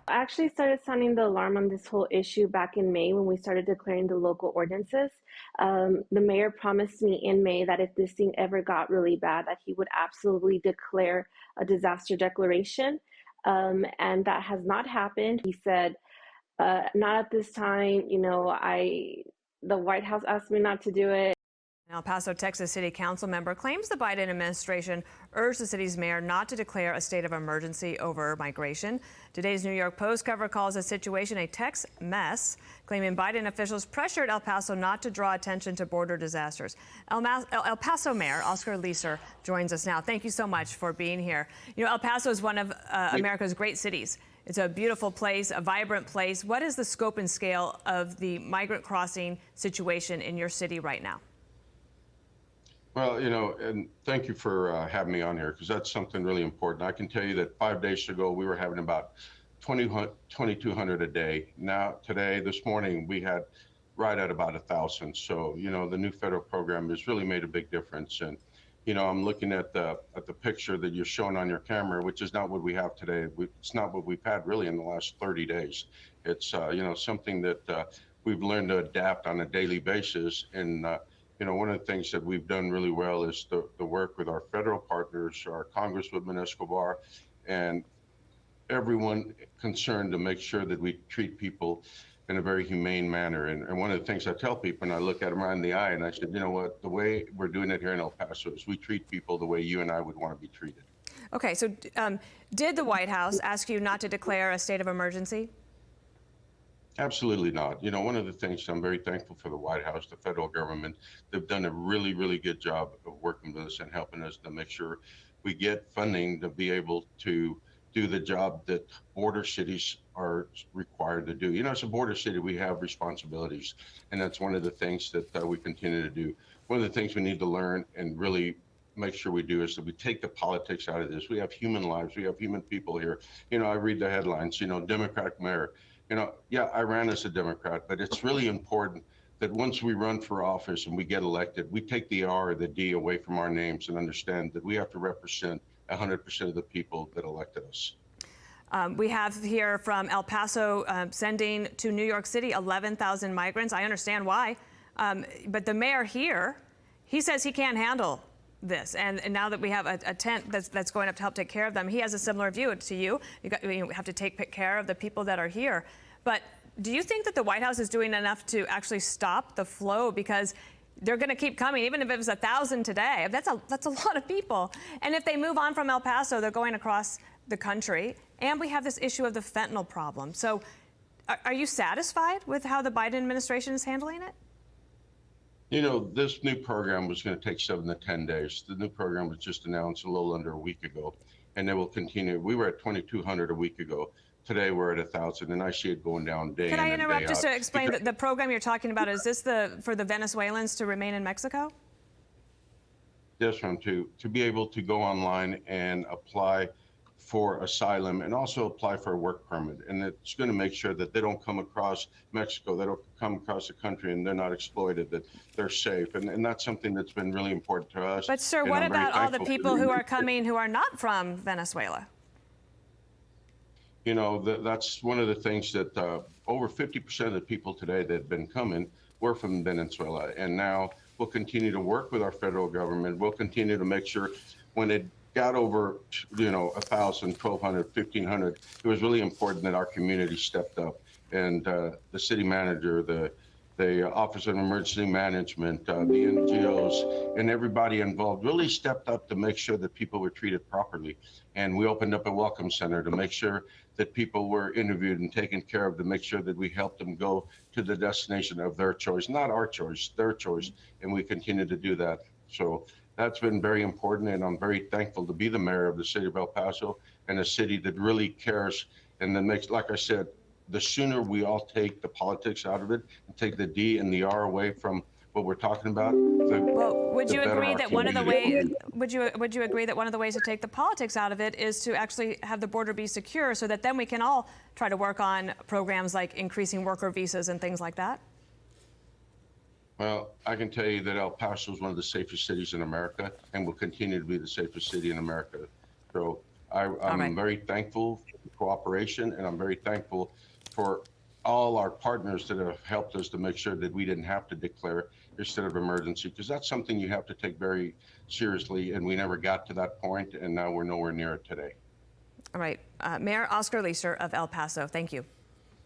I actually started sounding the alarm on this whole issue back in May when we started declaring the local ordinances. The mayor promised me in May that if this thing ever got really bad, that he would absolutely declare a disaster declaration. And that has not happened. He said, not at this time. The White House asked me not to do it. An El Paso, Texas City Council member claims the Biden administration urged the city's mayor not to declare a state of emergency over migration. Today's New York Post cover calls the situation a Tex mess, claiming Biden officials pressured El Paso not to draw attention to border disasters. El Paso Mayor Oscar Lesser joins us now. Thank you so much for being here. El Paso is one of America's great cities. It's a beautiful place, a vibrant place. What is the scope and scale of the migrant crossing situation in your city right now? Well, and thank you for having me on here, because that's something really important. I can tell you that 5 days ago, we were having about 2,200 a day. Now, this morning, we had right at about 1,000. So, the new federal program has really made a big difference. And, I'm looking at the picture that you're showing on your camera, which is not what we have today. It's not what we've had really in the last 30 days. It's, something that we've learned to adapt on a daily basis. And, one of the things that we've done really well is the work with our federal partners, our Congresswoman Escobar, and everyone concerned to make sure that we treat people in a very humane manner. And one of the things I tell people, and I look at them right in the eye, and I said, you know what, the way we're doing it here in El Paso is we treat people the way you and I would want to be treated. Okay, so did the White House ask you not to declare a state of emergency? Absolutely not. One of the things I'm very thankful for the White House, the federal government, they've done a really, really good job of working with us and helping us to make sure we get funding to be able to do the job that border cities are required to do. As a border city, we have responsibilities, and that's one of the things that we continue to do. One of the things we need to learn and really make sure we do is that we take the politics out of this. We have human lives. We have human people here. I read the headlines, Democratic mayor. Yeah, I ran as a Democrat, but it's really important that once we run for office and we get elected, we take the R or the D away from our names and understand that we have to represent 100% of the people that elected us. We have here from El Paso sending to New York City 11,000 migrants. I understand why, but the mayor here, he says he can't handle this. And now that we have a tent that's going up to help take care of them, he has a similar view to you. You have to take care of the people that are here. But do you think that the White House is doing enough to actually stop the flow? Because they're going to keep coming, even if it was 1,000 today. That's a lot of people. And if they move on from El Paso, they're going across the country. And we have this issue of the fentanyl problem. So are you satisfied with how the Biden administration is handling it? This new program was going to take 7 to 10 days. The new program was just announced a little under a week ago, and they will continue. We were at 2,200 a week ago. Today we're at 1,000, and I see it going down day in and day out. Can I interrupt just to explain the program you're talking about? Is this for the Venezuelans to remain in Mexico? Yes, ma'am. To be able to go online and apply for asylum and also apply for a work permit. And it's going to make sure that they don't come across Mexico, they don't come across the country and they're not exploited, that they're safe. And that's something that's been really important to us. But sir, what about all the people who are coming who are not from Venezuela? That's one of the things that over 50% of the people today that have been coming were from Venezuela. And now we'll continue to work with our federal government. We'll continue to make sure when it got over, 1,000, 1,200, 1,500, it was really important that our community stepped up. And the city manager, the Office of Emergency Management, the NGOs, and everybody involved really stepped up to make sure that people were treated properly. And we opened up a welcome center to make sure that people were interviewed and taken care of, to make sure that we helped them go to the destination of their choice, not our choice, their choice. And we continue to do that. So that's been very important, and I'm very thankful to be the mayor of the city of El Paso, and a city that really cares and that makes, like I said, the sooner we all take the politics out of it and take the D and the R away from what we're talking about, would you agree that one of the ways would you agree that one of the ways to take the politics out of it is to actually have the border be secure, so that then we can all try to work on programs like increasing worker visas and things like that? Well, I can tell you that El Paso is one of the safest cities in America and will continue to be the safest city in America. So I'm very thankful for the cooperation, and I'm very thankful for all our partners that have helped us to make sure that we didn't have to declare a state of emergency, because that's something you have to take very seriously, and we never got to that point, and now we're nowhere near it today. All right, Mayor Oscar Lesser of El Paso, thank you.